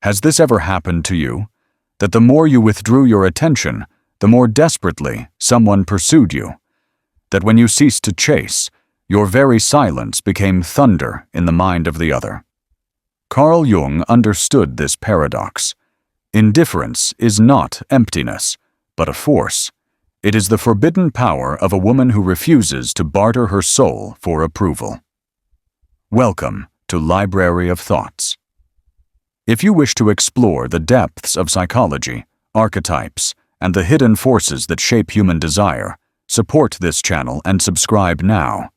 Has this ever happened to you? That the more you withdrew your attention, the more desperately someone pursued you? That when you ceased to chase, your very silence became thunder in the mind of the other? Carl Jung understood this paradox. Indifference is not emptiness, but a force. It is the forbidden power of a woman who refuses to barter her soul for approval. Welcome to Library of Thoughts. If you wish to explore the depths of psychology, archetypes, and the hidden forces that shape human desire, support this channel and subscribe now.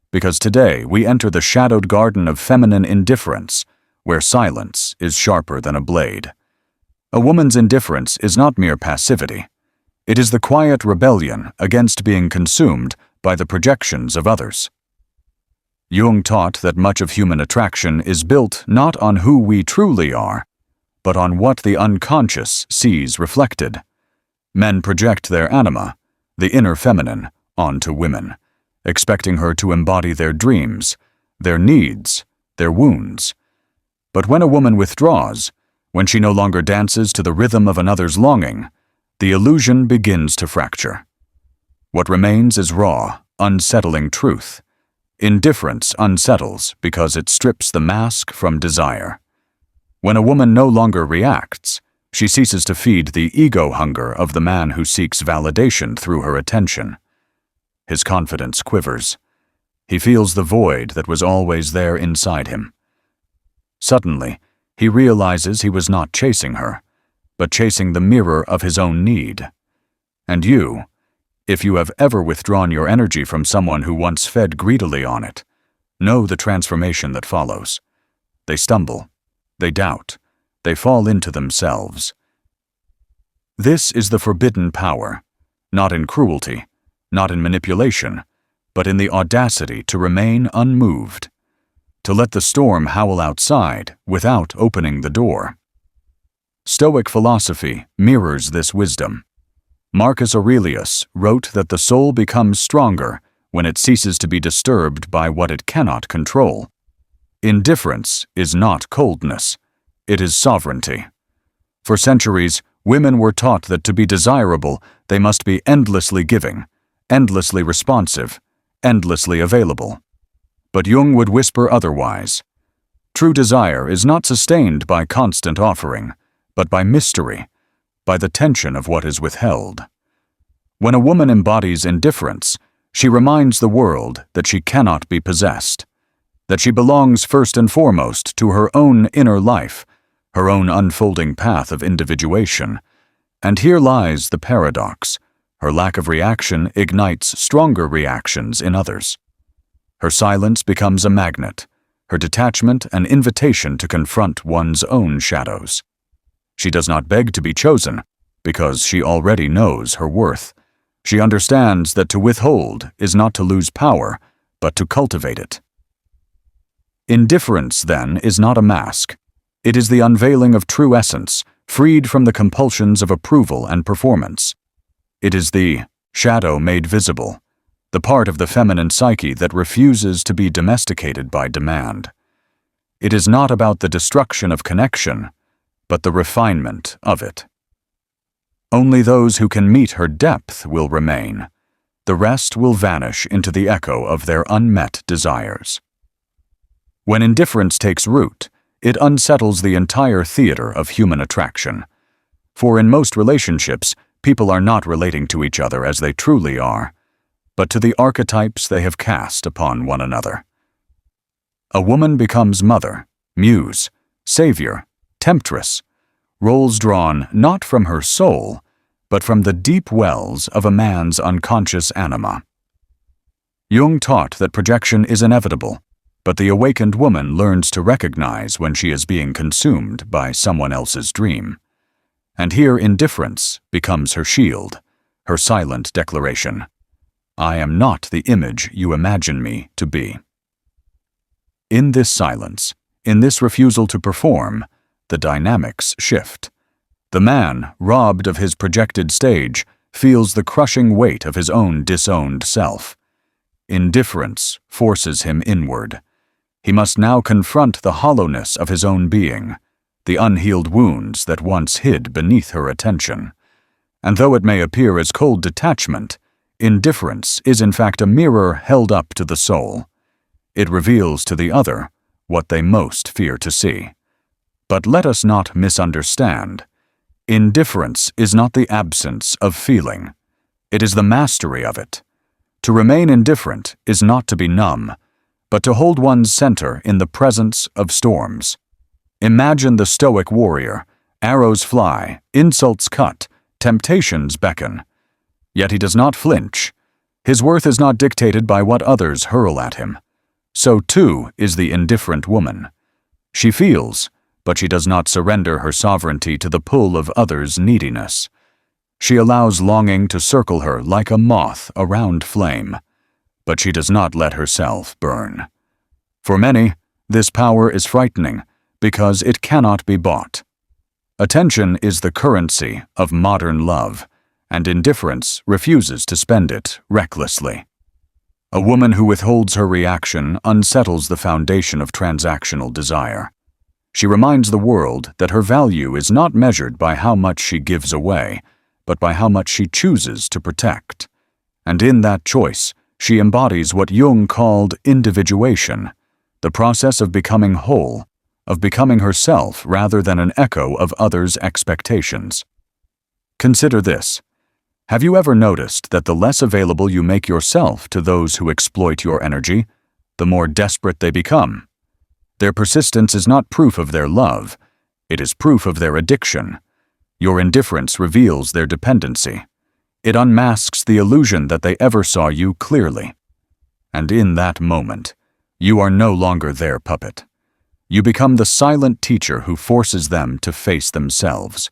Because today we enter the shadowed garden of feminine indifference, where silence is sharper than a blade. A woman's indifference is not mere passivity. It is the quiet rebellion against being consumed by the projections of others. Jung taught that much of human attraction is built not on who we truly are, but on what the unconscious sees reflected. Men project their anima, the inner feminine, onto women, expecting her to embody their dreams, their needs, their wounds. But when a woman withdraws, when she no longer dances to the rhythm of another's longing, the illusion begins to fracture. What remains is raw, unsettling truth. Indifference unsettles because it strips the mask from desire. When a woman no longer reacts, she ceases to feed the ego hunger of the man who seeks validation through her attention. His confidence quivers. He feels the void that was always there inside him. Suddenly, he realizes he was not chasing her, but chasing the mirror of his own need. And you, if you have ever withdrawn your energy from someone who once fed greedily on it, know the transformation that follows. They stumble, they doubt, they fall into themselves. This is the forbidden power, not in cruelty, not in manipulation, but in the audacity to remain unmoved, to let the storm howl outside without opening the door. Stoic philosophy mirrors this wisdom. Marcus Aurelius wrote that the soul becomes stronger when it ceases to be disturbed by what it cannot control. Indifference is not coldness, it is sovereignty. For centuries, women were taught that to be desirable, they must be endlessly giving, endlessly responsive, endlessly available. But Jung would whisper otherwise. True desire is not sustained by constant offering, but by mystery, by the tension of what is withheld. When a woman embodies indifference, she reminds the world that she cannot be possessed, that she belongs first and foremost to her own inner life, her own unfolding path of individuation. And here lies the paradox. Her lack of reaction ignites stronger reactions in others. Her silence becomes a magnet, her detachment an invitation to confront one's own shadows. She does not beg to be chosen, because she already knows her worth. She understands that to withhold is not to lose power, but to cultivate it. Indifference, then, is not a mask. It is the unveiling of true essence, freed from the compulsions of approval and performance. It is the shadow made visible, the part of the feminine psyche that refuses to be domesticated by demand. It is not about the destruction of connection, but the refinement of it. Only those who can meet her depth will remain. The rest will vanish into the echo of their unmet desires. When indifference takes root, it unsettles the entire theater of human attraction. For in most relationships, people are not relating to each other as they truly are, but to the archetypes they have cast upon one another. A woman becomes mother, muse, savior, temptress, roles drawn not from her soul, but from the deep wells of a man's unconscious anima. Jung taught that projection is inevitable, but the awakened woman learns to recognize when she is being consumed by someone else's dream. And here indifference becomes her shield, her silent declaration. I am not the image you imagine me to be. In this silence, in this refusal to perform, the dynamics shift. The man, robbed of his projected stage, feels the crushing weight of his own disowned self. Indifference forces him inward. He must now confront the hollowness of his own being, the unhealed wounds that once hid beneath her attention. And though it may appear as cold detachment, indifference is in fact a mirror held up to the soul. It reveals to the other what they most fear to see. But let us not misunderstand. Indifference is not the absence of feeling. It is the mastery of it. To remain indifferent is not to be numb, but to hold one's center in the presence of storms. Imagine the stoic warrior. Arrows fly, insults cut, temptations beckon. Yet he does not flinch. His worth is not dictated by what others hurl at him. So too is the indifferent woman. She feels, but she does not surrender her sovereignty to the pull of others' neediness. She allows longing to circle her like a moth around flame, but she does not let herself burn. For many, this power is frightening because it cannot be bought. Attention is the currency of modern love, and indifference refuses to spend it recklessly. A woman who withholds her reaction unsettles the foundation of transactional desire. She reminds the world that her value is not measured by how much she gives away, but by how much she chooses to protect. And in that choice, she embodies what Jung called individuation, the process of becoming whole, of becoming herself rather than an echo of others' expectations. Consider this. Have you ever noticed that the less available you make yourself to those who exploit your energy, the more desperate they become? Their persistence is not proof of their love, it is proof of their addiction. Your indifference reveals their dependency. It unmasks the illusion that they ever saw you clearly. And in that moment, you are no longer their puppet. You become the silent teacher who forces them to face themselves.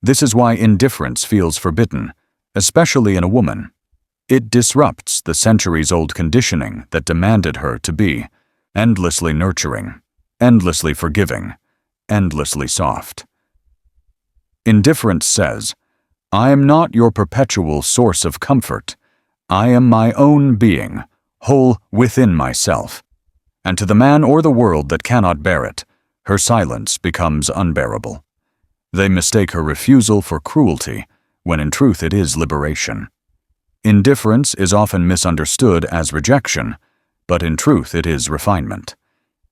This is why indifference feels forbidden, especially in a woman. It disrupts the centuries-old conditioning that demanded her to be endlessly nurturing, endlessly forgiving, endlessly soft. Indifference says, I am not your perpetual source of comfort. I am my own being, whole within myself. And to the man or the world that cannot bear it, her silence becomes unbearable. They mistake her refusal for cruelty, when in truth it is liberation. Indifference is often misunderstood as rejection, but in truth it is refinement.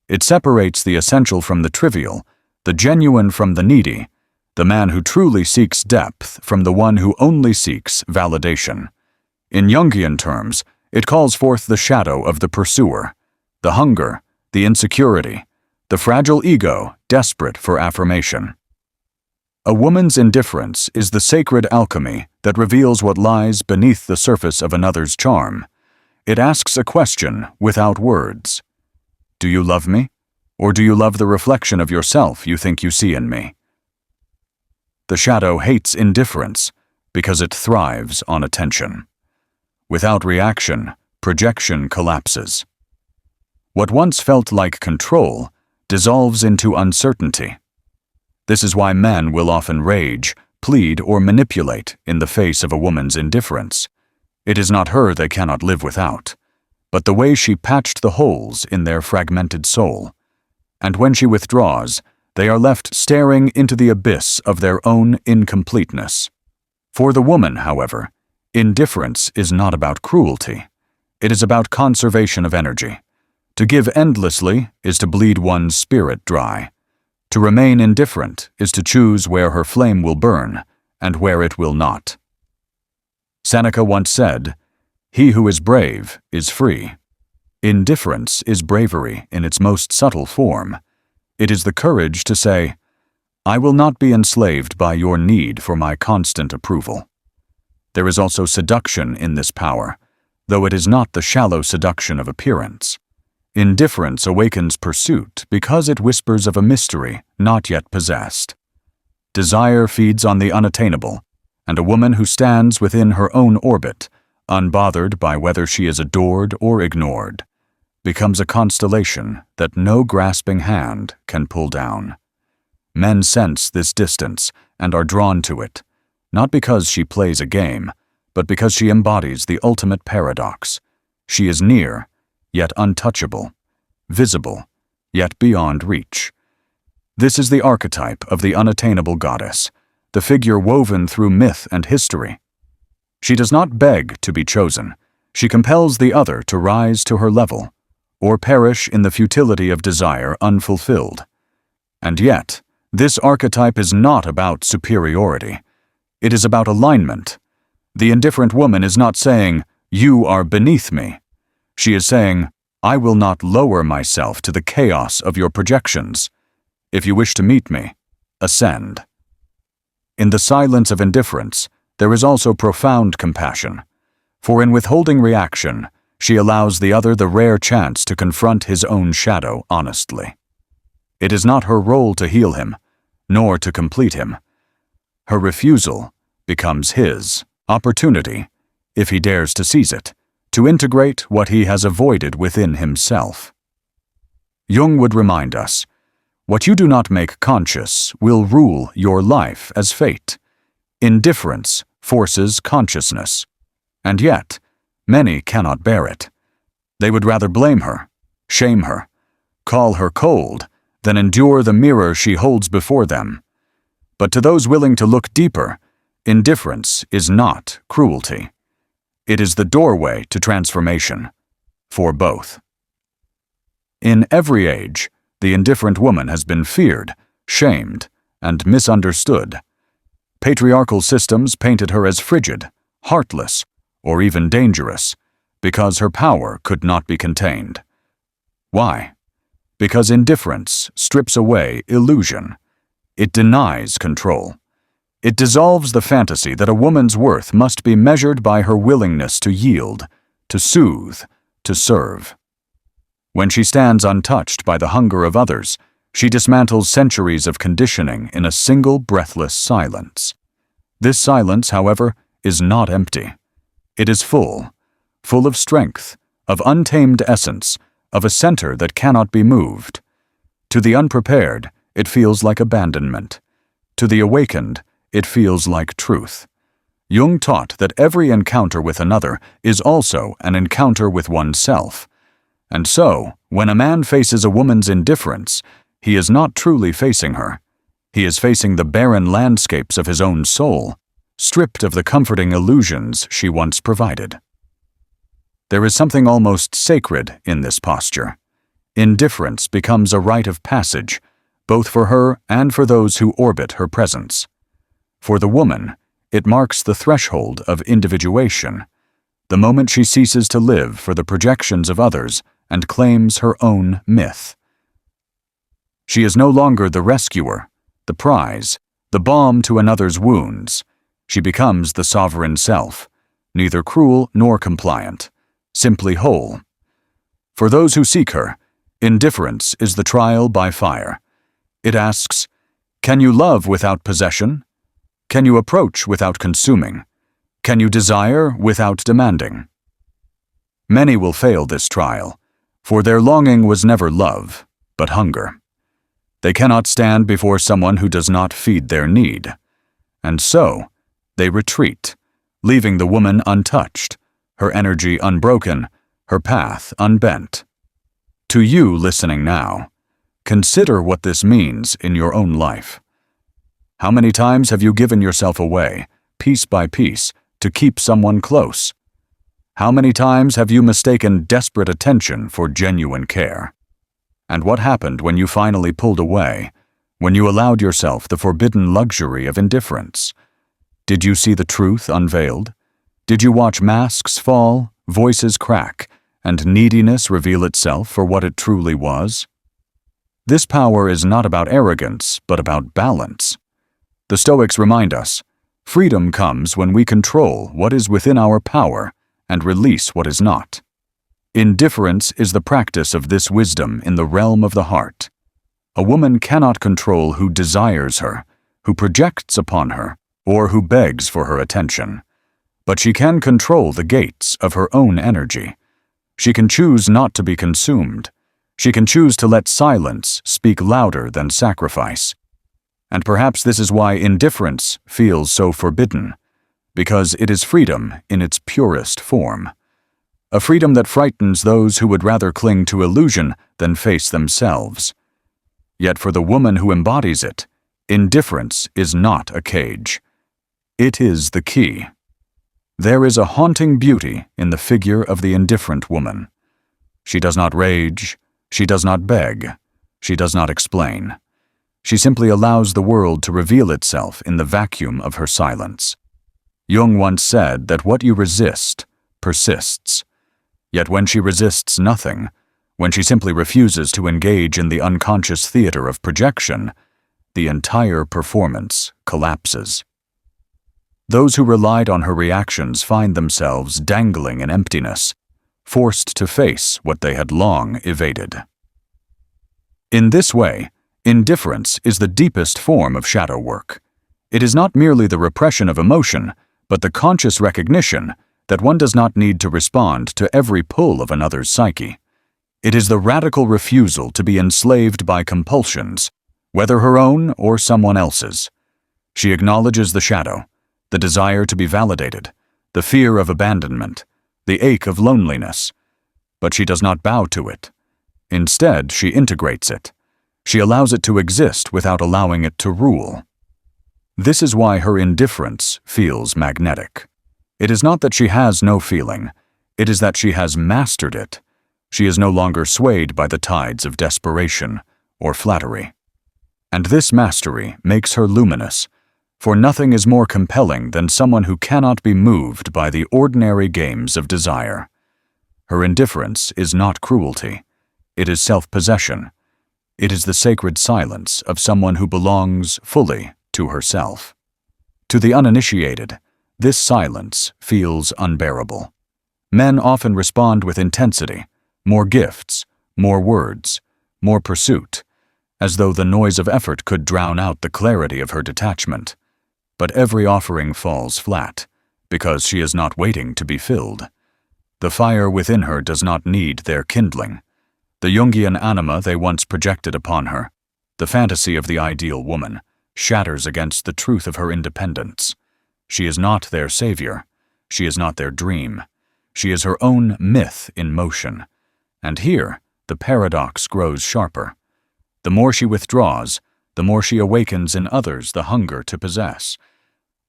It separates the essential from the trivial, the genuine from the needy, the man who truly seeks depth from the one who only seeks validation. In Jungian terms, it calls forth the shadow of the pursuer, the hunger, the insecurity, the fragile ego desperate for affirmation. A woman's indifference is the sacred alchemy that reveals what lies beneath the surface of another's charm. It asks a question without words. Do you love me? Or do you love the reflection of yourself you think you see in me? The shadow hates indifference because it thrives on attention. Without reaction, projection collapses. What once felt like control dissolves into uncertainty. This is why men will often rage, plead, or manipulate in the face of a woman's indifference. It is not her they cannot live without, but the way she patched the holes in their fragmented soul. And when she withdraws, they are left staring into the abyss of their own incompleteness. For the woman, however, indifference is not about cruelty. It is about conservation of energy. To give endlessly is to bleed one's spirit dry. To remain indifferent is to choose where her flame will burn and where it will not. Seneca once said, "He who is brave is free." Indifference is bravery in its most subtle form. It is the courage to say, "I will not be enslaved by your need for my constant approval." There is also seduction in this power, though it is not the shallow seduction of appearance. Indifference awakens pursuit because it whispers of a mystery not yet possessed. Desire feeds on the unattainable, and a woman who stands within her own orbit, unbothered by whether she is adored or ignored, becomes a constellation that no grasping hand can pull down. Men sense this distance and are drawn to it, not because she plays a game, but because she embodies the ultimate paradox. She is near, yet untouchable, visible, yet beyond reach. This is the archetype of the unattainable goddess, the figure woven through myth and history. She does not beg to be chosen. She compels the other to rise to her level, or perish in the futility of desire unfulfilled. And yet, this archetype is not about superiority. It is about alignment. The indifferent woman is not saying, "You are beneath me." She is saying, "I will not lower myself to the chaos of your projections. If you wish to meet me, ascend." In the silence of indifference, there is also profound compassion, for in withholding reaction, she allows the other the rare chance to confront his own shadow honestly. It is not her role to heal him, nor to complete him. Her refusal becomes his opportunity, if he dares to seize it, to integrate what he has avoided within himself. Jung would remind us, what you do not make conscious will rule your life as fate. Indifference forces consciousness, and yet, many cannot bear it. They would rather blame her, shame her, call her cold, than endure the mirror she holds before them. But to those willing to look deeper, indifference is not cruelty. It is the doorway to transformation, for both. In every age, the indifferent woman has been feared, shamed, and misunderstood. Patriarchal systems painted her as frigid, heartless, or even dangerous, because her power could not be contained. Why? Because indifference strips away illusion. It denies control. It dissolves the fantasy that a woman's worth must be measured by her willingness to yield, to soothe, to serve. When she stands untouched by the hunger of others, she dismantles centuries of conditioning in a single breathless silence. This silence, however, is not empty. It is full of strength, of untamed essence, of a center that cannot be moved. To the unprepared, it feels like abandonment. To the awakened, it feels like truth. Jung taught that every encounter with another is also an encounter with oneself. And so, when a man faces a woman's indifference, he is not truly facing her. He is facing the barren landscapes of his own soul, stripped of the comforting illusions she once provided. There is something almost sacred in this posture. Indifference becomes a rite of passage, both for her and for those who orbit her presence. For the woman, it marks the threshold of individuation, the moment she ceases to live for the projections of others and claims her own myth. She is no longer the rescuer, the prize, the balm to another's wounds. She becomes the sovereign self, neither cruel nor compliant, simply whole. For those who seek her, indifference is the trial by fire. It asks, can you love without possession? Can you approach without consuming? Can you desire without demanding? Many will fail this trial, for their longing was never love, but hunger. They cannot stand before someone who does not feed their need. And so, they retreat, leaving the woman untouched, her energy unbroken, her path unbent. To you listening now, consider what this means in your own life. How many times have you given yourself away, piece by piece, to keep someone close? How many times have you mistaken desperate attention for genuine care? And what happened when you finally pulled away, when you allowed yourself the forbidden luxury of indifference? Did you see the truth unveiled? Did you watch masks fall, voices crack, and neediness reveal itself for what it truly was? This power is not about arrogance, but about balance. The Stoics remind us, freedom comes when we control what is within our power and release what is not. Indifference is the practice of this wisdom in the realm of the heart. A woman cannot control who desires her, who projects upon her, or who begs for her attention. But she can control the gates of her own energy. She can choose not to be consumed. She can choose to let silence speak louder than sacrifice. And perhaps this is why indifference feels so forbidden, because it is freedom in its purest form. A freedom that frightens those who would rather cling to illusion than face themselves. Yet for the woman who embodies it, indifference is not a cage. It is the key. There is a haunting beauty in the figure of the indifferent woman. She does not rage, she does not beg, she does not explain. She simply allows the world to reveal itself in the vacuum of her silence. Jung once said that what you resist persists. Yet when she resists nothing, when she simply refuses to engage in the unconscious theater of projection, the entire performance collapses. Those who relied on her reactions find themselves dangling in emptiness, forced to face what they had long evaded. In this way, indifference is the deepest form of shadow work. It is not merely the repression of emotion, but the conscious recognition that one does not need to respond to every pull of another's psyche. It is the radical refusal to be enslaved by compulsions, whether her own or someone else's. She acknowledges the shadow, the desire to be validated, the fear of abandonment, the ache of loneliness, but she does not bow to it. Instead, she integrates it. She allows it to exist without allowing it to rule. This is why her indifference feels magnetic. It is not that she has no feeling, it is that she has mastered it. She is no longer swayed by the tides of desperation or flattery. And this mastery makes her luminous, for nothing is more compelling than someone who cannot be moved by the ordinary games of desire. Her indifference is not cruelty. It is self-possession. It is the sacred silence of someone who belongs fully to herself. To the uninitiated, this silence feels unbearable. Men often respond with intensity, more gifts, more words, more pursuit, as though the noise of effort could drown out the clarity of her detachment. But every offering falls flat, because she is not waiting to be filled. The fire within her does not need their kindling. The Jungian anima they once projected upon her, the fantasy of the ideal woman, shatters against the truth of her independence. She is not their savior. She is not their dream. She is her own myth in motion. And here, the paradox grows sharper. The more she withdraws, the more she awakens in others the hunger to possess.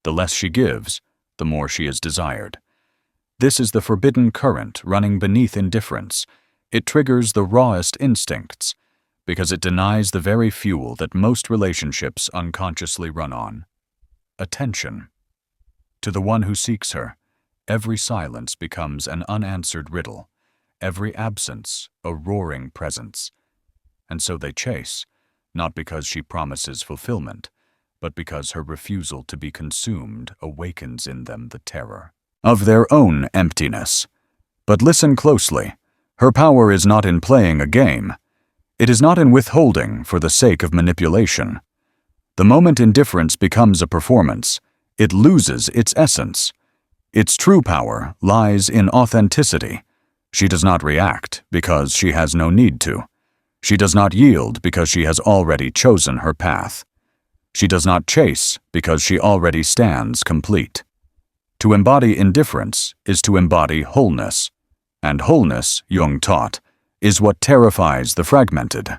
The less she gives, the more she is desired. This is the forbidden current running beneath indifference. It triggers the rawest instincts, because it denies the very fuel that most relationships unconsciously run on: attention. To the one who seeks her, every silence becomes an unanswered riddle, every absence a roaring presence. And so they chase, not because she promises fulfillment, but because her refusal to be consumed awakens in them the terror of their own emptiness. But listen closely. Her power is not in playing a game. It is not in withholding for the sake of manipulation. The moment indifference becomes a performance, it loses its essence. Its true power lies in authenticity. She does not react because she has no need to. She does not yield because she has already chosen her path. She does not chase because she already stands complete. To embody indifference is to embody wholeness. And wholeness, Jung taught, is what terrifies the fragmented.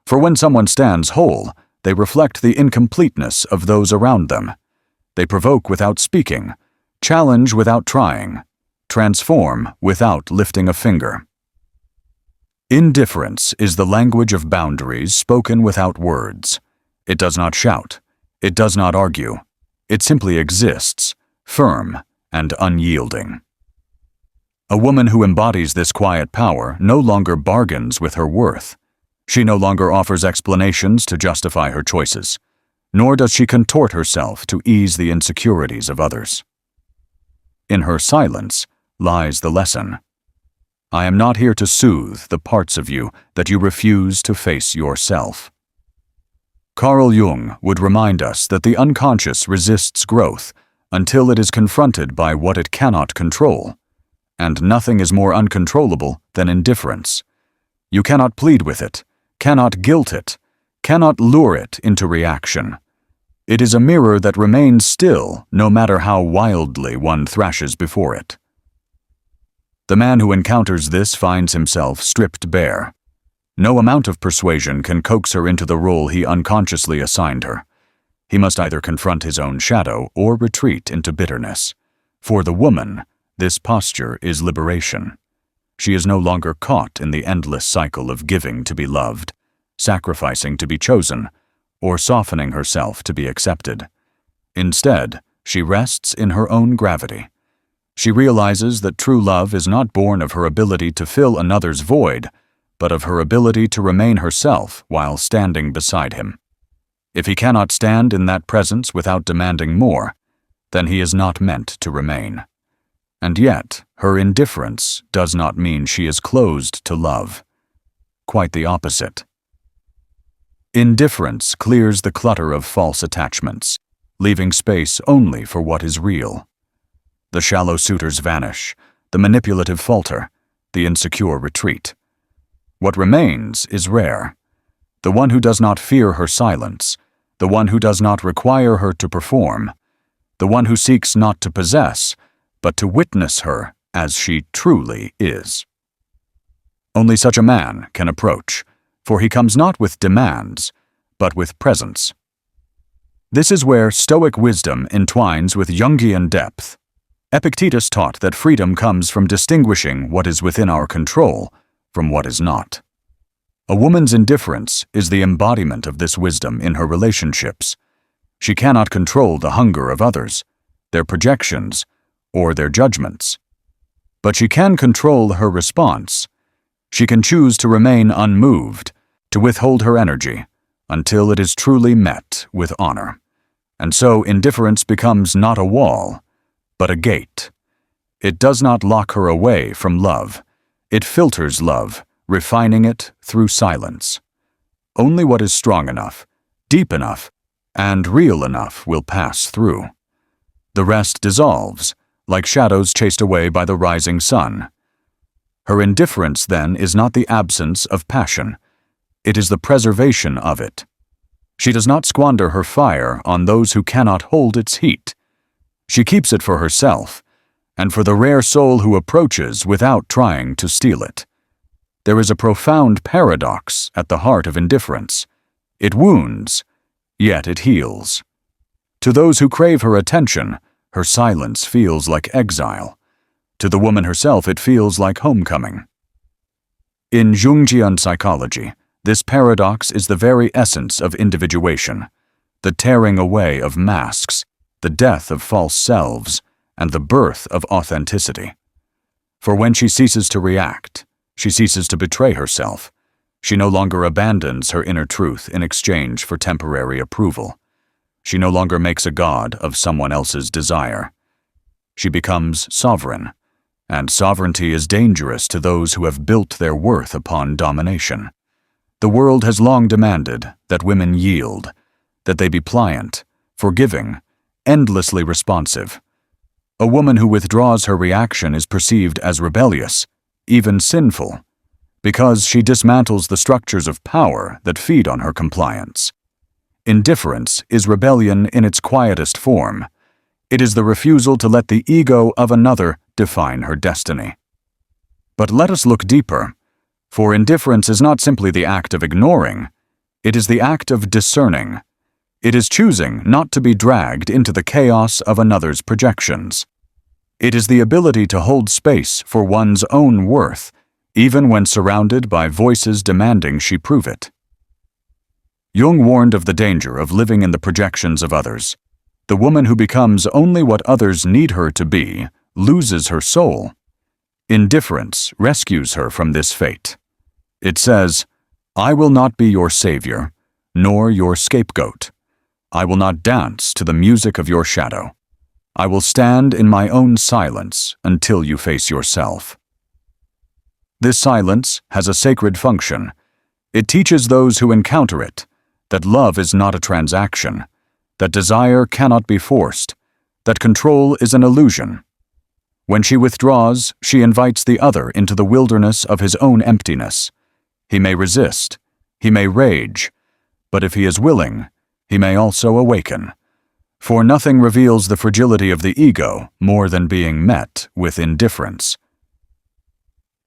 For when someone stands whole, they reflect the incompleteness of those around them. They provoke without speaking, challenge without trying, transform without lifting a finger. Indifference is the language of boundaries spoken without words. It does not shout. It does not argue. It simply exists, firm and unyielding. A woman who embodies this quiet power no longer bargains with her worth. She no longer offers explanations to justify her choices, nor does she contort herself to ease the insecurities of others. In her silence lies the lesson. I am not here to soothe the parts of you that you refuse to face yourself. Carl Jung would remind us that the unconscious resists growth until it is confronted by what it cannot control. And nothing is more uncontrollable than indifference. You cannot plead with it, cannot guilt it, cannot lure it into reaction. It is a mirror that remains still no matter how wildly one thrashes before it. The man who encounters this finds himself stripped bare. No amount of persuasion can coax her into the role he unconsciously assigned her. He must either confront his own shadow or retreat into bitterness. For the woman, this posture is liberation. She is no longer caught in the endless cycle of giving to be loved, sacrificing to be chosen, or softening herself to be accepted. Instead, she rests in her own gravity. She realizes that true love is not born of her ability to fill another's void, but of her ability to remain herself while standing beside him. If he cannot stand in that presence without demanding more, then he is not meant to remain. And yet, her indifference does not mean she is closed to love. Quite the opposite. Indifference clears the clutter of false attachments, leaving space only for what is real. The shallow suitors vanish, the manipulative falter, the insecure retreat. What remains is rare. The one who does not fear her silence, the one who does not require her to perform, the one who seeks not to possess, but to witness her as she truly is. Only such a man can approach, for he comes not with demands, but with presence. This is where Stoic wisdom entwines with Jungian depth. Epictetus taught that freedom comes from distinguishing what is within our control from what is not. A woman's indifference is the embodiment of this wisdom in her relationships. She cannot control the hunger of others, their projections, or their judgments. But she can control her response. She can choose to remain unmoved, to withhold her energy, until it is truly met with honor. And so indifference becomes not a wall, but a gate. It does not lock her away from love. It filters love, refining it through silence. Only what is strong enough, deep enough, and real enough will pass through. The rest dissolves, like shadows chased away by the rising sun. Her indifference, then, is not the absence of passion. It is the preservation of it. She does not squander her fire on those who cannot hold its heat. She keeps it for herself, and for the rare soul who approaches without trying to steal it. There is a profound paradox at the heart of indifference. It wounds, yet it heals. To those who crave her attention, her silence feels like exile. To the woman herself, it feels like homecoming. In Jungian psychology, this paradox is the very essence of individuation, the tearing away of masks, the death of false selves, and the birth of authenticity. For when she ceases to react, she ceases to betray herself. She no longer abandons her inner truth in exchange for temporary approval. She no longer makes a god of someone else's desire. She becomes sovereign, and sovereignty is dangerous to those who have built their worth upon domination. The world has long demanded that women yield, that they be pliant, forgiving, endlessly responsive. A woman who withdraws her reaction is perceived as rebellious, even sinful, because she dismantles the structures of power that feed on her compliance. Indifference is rebellion in its quietest form. It is the refusal to let the ego of another define her destiny. But let us look deeper, for indifference is not simply the act of ignoring, it is the act of discerning. It is choosing not to be dragged into the chaos of another's projections. It is the ability to hold space for one's own worth, even when surrounded by voices demanding she prove it. Jung warned of the danger of living in the projections of others. The woman who becomes only what others need her to be loses her soul. Indifference rescues her from this fate. It says, "I will not be your savior, nor your scapegoat. I will not dance to the music of your shadow. I will stand in my own silence until you face yourself." This silence has a sacred function. It teaches those who encounter it that love is not a transaction, that desire cannot be forced, that control is an illusion. When she withdraws, she invites the other into the wilderness of his own emptiness. He may resist, he may rage, but if he is willing, he may also awaken. For nothing reveals the fragility of the ego more than being met with indifference.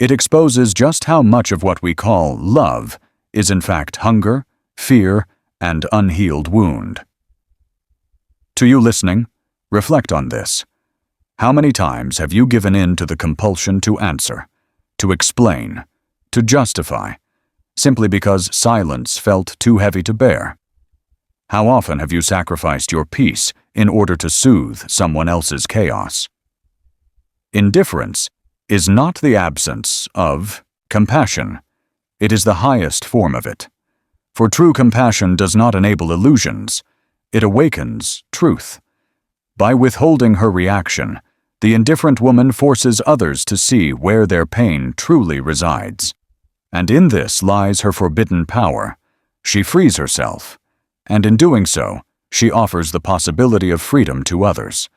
It exposes just how much of what we call love is in fact hunger, fear, and unhealed wound. To you listening, reflect on this. How many times have you given in to the compulsion to answer, to explain, to justify, simply because silence felt too heavy to bear? How often have you sacrificed your peace in order to soothe someone else's chaos? Indifference is not the absence of compassion. It is the highest form of it. For true compassion does not enable illusions. It awakens truth. By withholding her reaction, the indifferent woman forces others to see where their pain truly resides. And in this lies her forbidden power. She frees herself, and in doing so, she offers the possibility of freedom to others.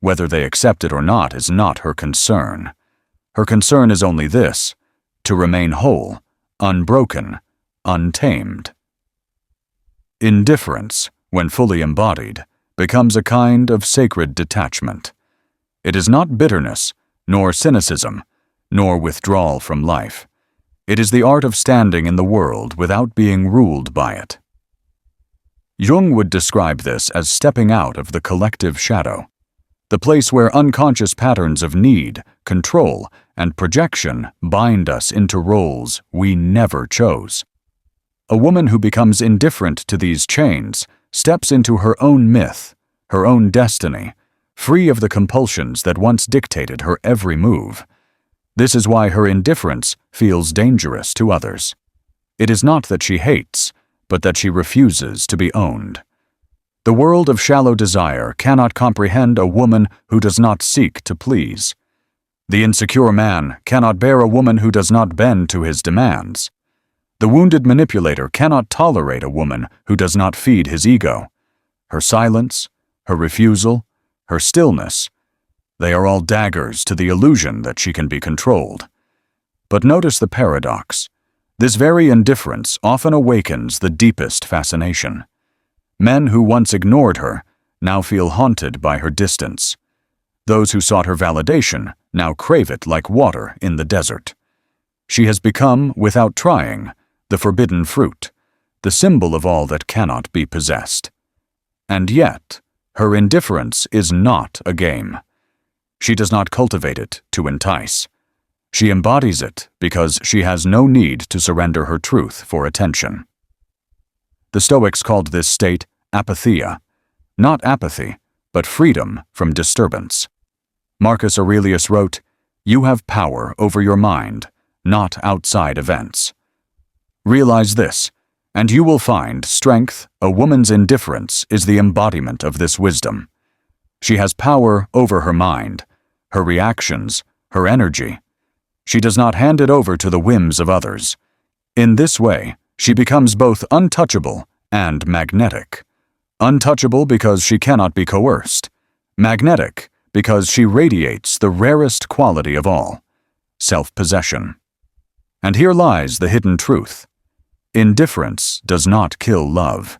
Whether they accept it or not is not her concern. Her concern is only this: to remain whole, unbroken, untamed. Indifference, when fully embodied, becomes a kind of sacred detachment. It is not bitterness, nor cynicism, nor withdrawal from life. It is the art of standing in the world without being ruled by it. Jung would describe this as stepping out of the collective shadow, the place where unconscious patterns of need, control, and projection bind us into roles we never chose. A woman who becomes indifferent to these chains steps into her own myth, her own destiny, free of the compulsions that once dictated her every move. This is why her indifference feels dangerous to others. It is not that she hates, but that she refuses to be owned. The world of shallow desire cannot comprehend a woman who does not seek to please. The insecure man cannot bear a woman who does not bend to his demands. The wounded manipulator cannot tolerate a woman who does not feed his ego. Her silence, her refusal, her stillness, they are all daggers to the illusion that she can be controlled. But notice the paradox. This very indifference often awakens the deepest fascination. Men who once ignored her now feel haunted by her distance. Those who sought her validation now crave it like water in the desert. She has become, without trying, the forbidden fruit, the symbol of all that cannot be possessed. And yet, her indifference is not a game. She does not cultivate it to entice. She embodies it because she has no need to surrender her truth for attention. The Stoics called this state apatheia, not apathy, but freedom from disturbance. Marcus Aurelius wrote, "You have power over your mind, not outside events." Realize this, and you will find strength. A woman's indifference is the embodiment of this wisdom. She has power over her mind, her reactions, her energy. She does not hand it over to the whims of others. In this way, she becomes both untouchable and magnetic. Untouchable because she cannot be coerced. Magnetic because she radiates the rarest quality of all, self-possession. And here lies the hidden truth. Indifference does not kill love.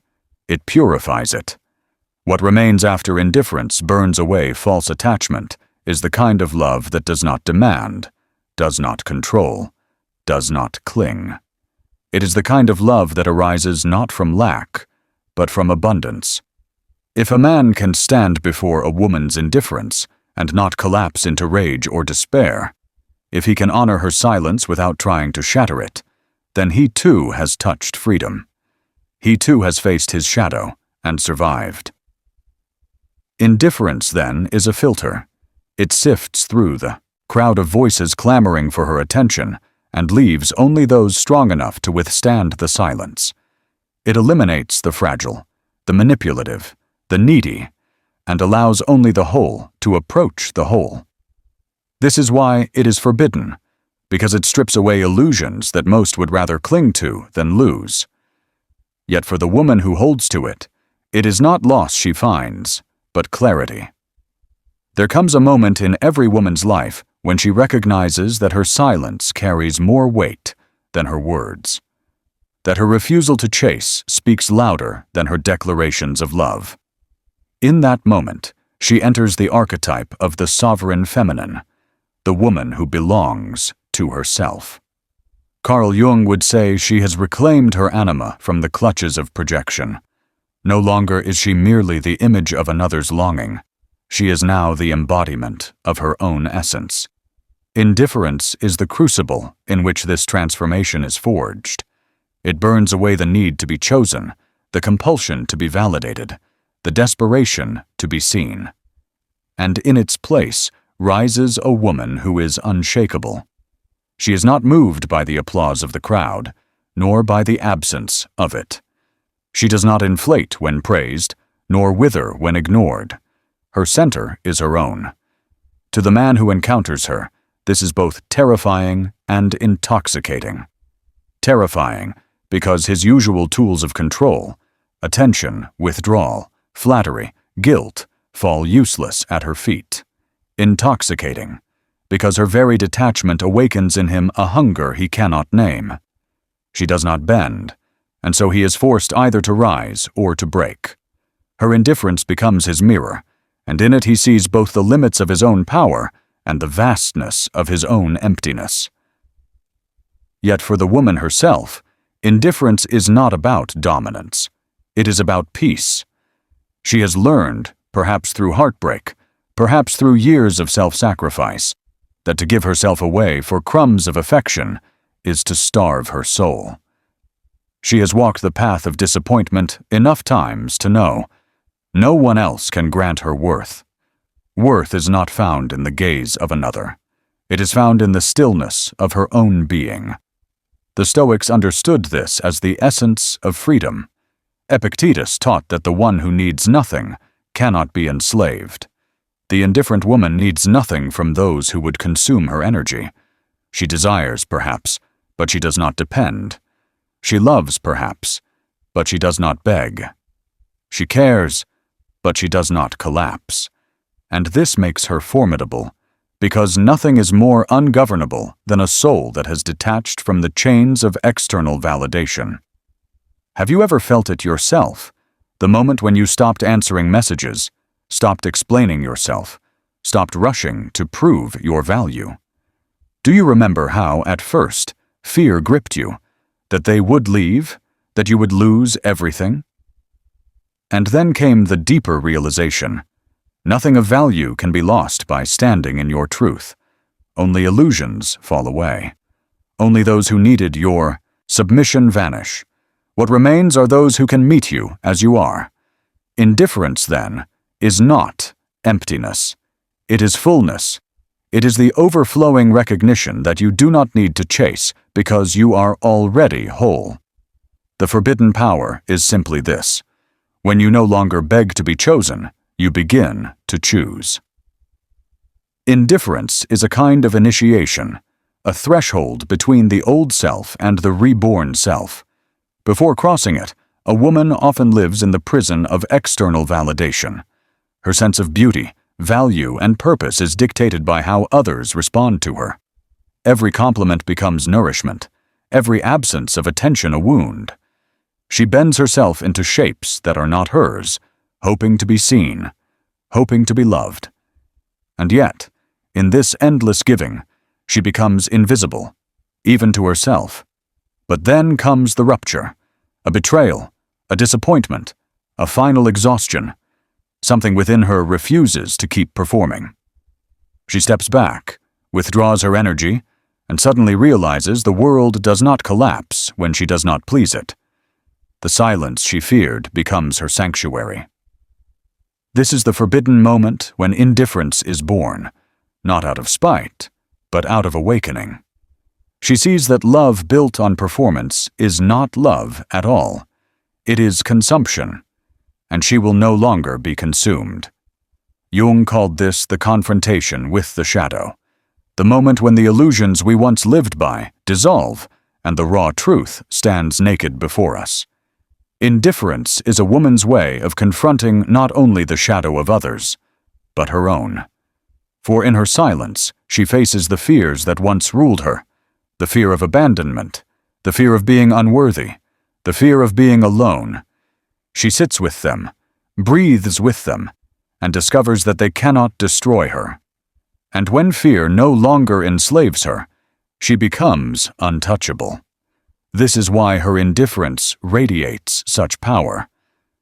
It purifies it. What remains after indifference burns away false attachment is the kind of love that does not demand, does not control, does not cling. It is the kind of love that arises not from lack, but from abundance. If a man can stand before a woman's indifference and not collapse into rage or despair, if he can honor her silence without trying to shatter it, then he too has touched freedom. He too has faced his shadow and survived. Indifference, then, is a filter. It sifts through the crowd of voices clamoring for her attention and leaves only those strong enough to withstand the silence. It eliminates the fragile, the manipulative, the needy, and allows only the whole to approach the whole. This is why it is forbidden, because it strips away illusions that most would rather cling to than lose. Yet for the woman who holds to it, it is not loss she finds, but clarity. There comes a moment in every woman's life when she recognizes that her silence carries more weight than her words, that her refusal to chase speaks louder than her declarations of love. In that moment, she enters the archetype of the sovereign feminine, the woman who belongs to herself. Carl Jung would say she has reclaimed her anima from the clutches of projection. No longer is she merely the image of another's longing. She is now the embodiment of her own essence. Indifference is the crucible in which this transformation is forged. It burns away the need to be chosen, the compulsion to be validated, the desperation to be seen. And in its place rises a woman who is unshakable. She is not moved by the applause of the crowd, nor by the absence of it. She does not inflate when praised, nor wither when ignored. Her center is her own. To the man who encounters her, this is both terrifying and intoxicating. Terrifying because his usual tools of control, attention, withdrawal, flattery, guilt, fall useless at her feet. Intoxicating because her very detachment awakens in him a hunger he cannot name. She does not bend, and so he is forced either to rise or to break. Her indifference becomes his mirror, and in it he sees both the limits of his own power and the vastness of his own emptiness. Yet for the woman herself, indifference is not about dominance. It is about peace. She has learned, perhaps through heartbreak, perhaps through years of self-sacrifice, that to give herself away for crumbs of affection is to starve her soul. She has walked the path of disappointment enough times to know no one else can grant her worth. Worth is not found in the gaze of another. It is found in the stillness of her own being. The Stoics understood this as the essence of freedom. Epictetus taught that the one who needs nothing cannot be enslaved. The indifferent woman needs nothing from those who would consume her energy. She desires, perhaps, but she does not depend. She loves, perhaps, but she does not beg. She cares, but she does not collapse. And this makes her formidable, because nothing is more ungovernable than a soul that has detached from the chains of external validation. Have you ever felt it yourself? The moment when you stopped answering messages, stopped explaining yourself, stopped rushing to prove your value. Do you remember how, at first, fear gripped you, that they would leave, that you would lose everything? And then came the deeper realization. Nothing of value can be lost by standing in your truth. Only illusions fall away. Only those who needed your submission vanish. What remains are those who can meet you as you are. Indifference, then, is not emptiness. It is fullness. It is the overflowing recognition that you do not need to chase because you are already whole. The forbidden power is simply this. When you no longer beg to be chosen, you begin to choose. Indifference is a kind of initiation, a threshold between the old self and the reborn self. Before crossing it, a woman often lives in the prison of external validation. Her sense of beauty, value, and purpose is dictated by how others respond to her. Every compliment becomes nourishment, every absence of attention a wound. She bends herself into shapes that are not hers, hoping to be seen, hoping to be loved. And yet, in this endless giving, she becomes invisible, even to herself. But then comes the rupture, a betrayal, a disappointment, a final exhaustion. Something within her refuses to keep performing. She steps back, withdraws her energy, and suddenly realizes the world does not collapse when she does not please it. The silence she feared becomes her sanctuary. This is the forbidden moment when indifference is born, not out of spite, but out of awakening. She sees that love built on performance is not love at all. It is consumption, and she will no longer be consumed. Jung called this the confrontation with the shadow, the moment when the illusions we once lived by dissolve and the raw truth stands naked before us. Indifference is a woman's way of confronting not only the shadow of others, but her own. For in her silence, she faces the fears that once ruled her, the fear of abandonment, the fear of being unworthy, the fear of being alone. She sits with them, breathes with them, and discovers that they cannot destroy her. And when fear no longer enslaves her, She becomes untouchable. This is why her indifference radiates such power.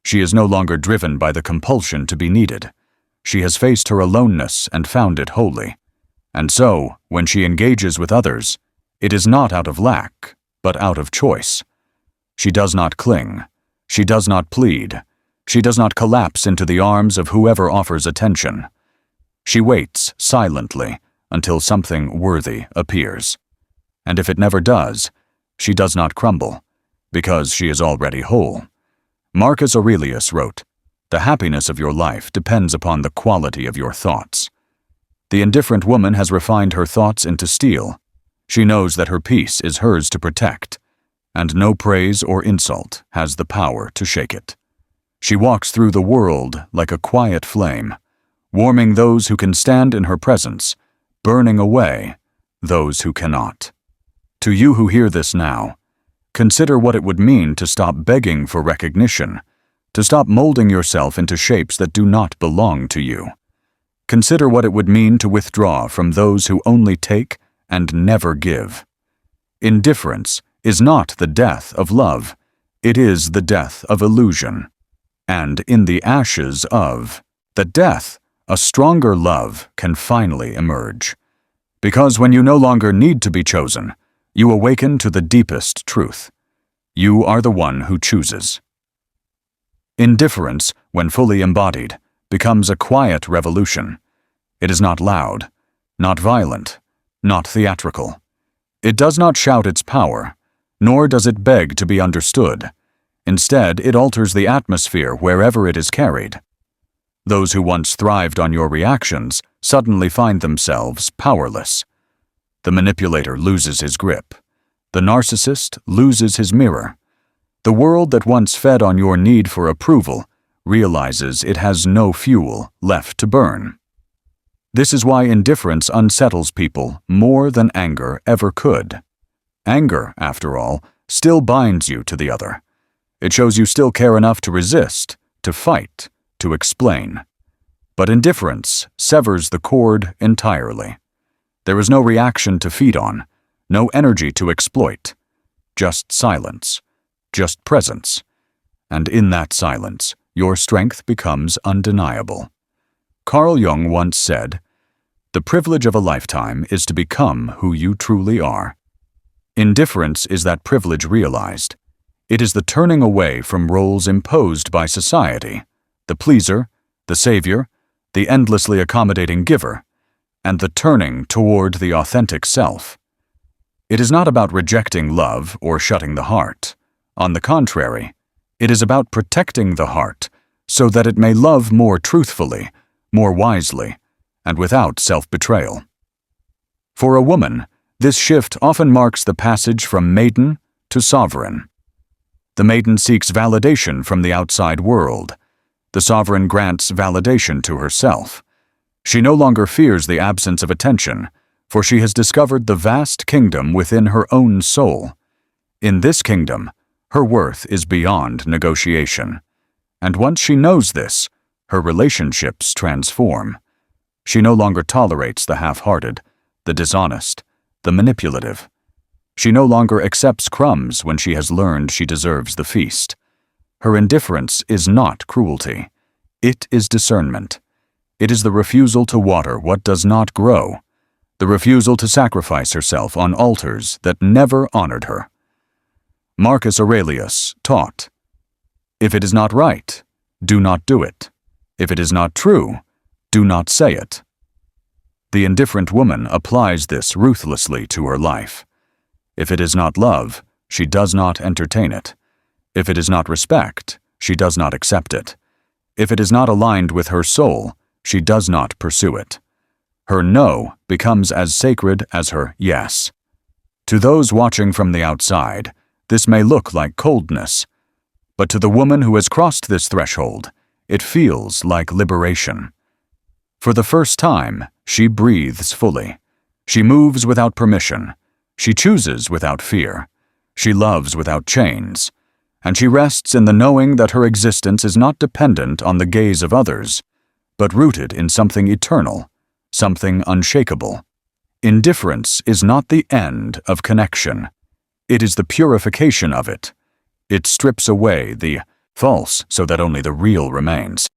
She is no longer driven by the compulsion to be needed. She has faced her aloneness and found it holy. And so, when she engages with others, it is not out of lack, but out of choice. She does not cling. She does not plead. She does not collapse into the arms of whoever offers attention. She waits silently until something worthy appears. And if it never does, she does not crumble, because she is already whole. Marcus Aurelius wrote, "The happiness of your life depends upon the quality of your thoughts." The indifferent woman has refined her thoughts into steel. She knows that her peace is hers to protect, and no praise or insult has the power to shake it. She walks through the world like a quiet flame, warming those who can stand in her presence, burning away those who cannot. To you who hear this now, consider what it would mean to stop begging for recognition, to stop molding yourself into shapes that do not belong to you. Consider what it would mean to withdraw from those who only take and never give. Indifference is not the death of love, it is the death of illusion. And in the ashes of the death, a stronger love can finally emerge. Because when you no longer need to be chosen, you awaken to the deepest truth. You are the one who chooses. Indifference, when fully embodied, becomes a quiet revolution. It is not loud, not violent, not theatrical. It does not shout its power, nor does it beg to be understood. Instead, it alters the atmosphere wherever it is carried. Those who once thrived on your reactions suddenly find themselves powerless. The manipulator loses his grip. The narcissist loses his mirror. The world that once fed on your need for approval realizes it has no fuel left to burn. This is why indifference unsettles people more than anger ever could. Anger, after all, still binds you to the other. It shows you still care enough to resist, to fight, to explain. But indifference severs the cord entirely. There is no reaction to feed on, no energy to exploit, just silence, just presence. And in that silence, your strength becomes undeniable. Carl Jung once said, "The privilege of a lifetime is to become who you truly are." Indifference is that privilege realized. It is the turning away from roles imposed by society, the pleaser, the savior, the endlessly accommodating giver, and the turning toward the authentic self. It is not about rejecting love or shutting the heart. On the contrary, it is about protecting the heart so that it may love more truthfully, more wisely, and without self-betrayal. For a woman, this shift often marks the passage from maiden to sovereign. The maiden seeks validation from the outside world. The sovereign grants validation to herself. She no longer fears the absence of attention, for she has discovered the vast kingdom within her own soul. In this kingdom, her worth is beyond negotiation. And once she knows this, her relationships transform. She no longer tolerates the half-hearted, the dishonest, the manipulative. She no longer accepts crumbs when she has learned she deserves the feast. Her indifference is not cruelty. It is discernment. It is the refusal to water what does not grow, the refusal to sacrifice herself on altars that never honored her. Marcus Aurelius taught, "If it is not right, do not do it. If it is not true, do not say it." The indifferent woman applies this ruthlessly to her life. If it is not love, she does not entertain it. If it is not respect, she does not accept it. If it is not aligned with her soul, she does not pursue it. Her no becomes as sacred as her yes. To those watching from the outside, this may look like coldness, but to the woman who has crossed this threshold, it feels like liberation. For the first time, she breathes fully. She moves without permission. She chooses without fear. She loves without chains. And she rests in the knowing that her existence is not dependent on the gaze of others, but rooted in something eternal, something unshakable. Indifference is not the end of connection. It is the purification of it. It strips away the false so that only the real remains.